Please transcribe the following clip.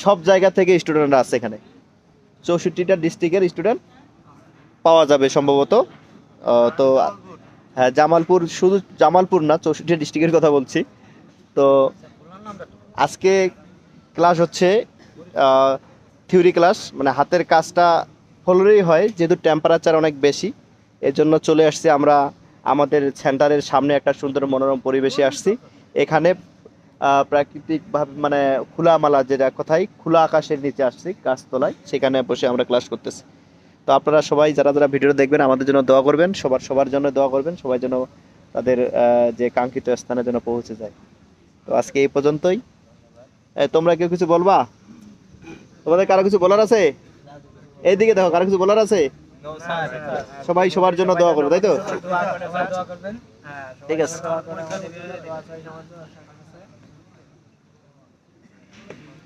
সব জায়গা থেকে স্টুডেন্টরা আছে এখানে, 64টা ডিস্ট্রিক্টের স্টুডেন্ট পাওয়া যাবে সম্ভবত। তো হ্যাঁ, জামালপুর, শুধু জামালপুর না, 64 ডিস্ট্রিক্টের কথা বলছি। তো আজকে ক্লাস হচ্ছে থিওরি ক্লাস, মানে হাতের কাজটা ফ্লোরেই হয়, যেহেতু টেম্পারেচার অনেক বেশি, এর জন্য চলে আসছি আমরা আমাদের সেন্টারের সামনে একটা সুন্দর মনোরম পরিবেশে আসছি। এখানে প্রাকৃতিকভাবে মানে খোলামেলা, যেটা কথাই খোলা আকাশের নিচে আসছি গাছতলায়, সেখানে বসে আমরা ক্লাস করতেছি। তো আপনারা সবাই যারা যারা ভিডিও দেখবেন আমাদের জন্য দোয়া করবেন, সবার জন্য দোয়া করবেন, সবাই যেন তাদের যে কাঙ্ক্ষিত স্থানে যেন পৌঁছে যায়। তো আজকে এই পর্যন্তই। তোমরা কেউ কিছু বলবা? তোমাদের কারো কিছু বলার আছে? এইদিকে দেখো, কারো কিছু বলার আছে? সবাই সবার জন্য দোয়া করবে, তাই তো? ঠিক আছে।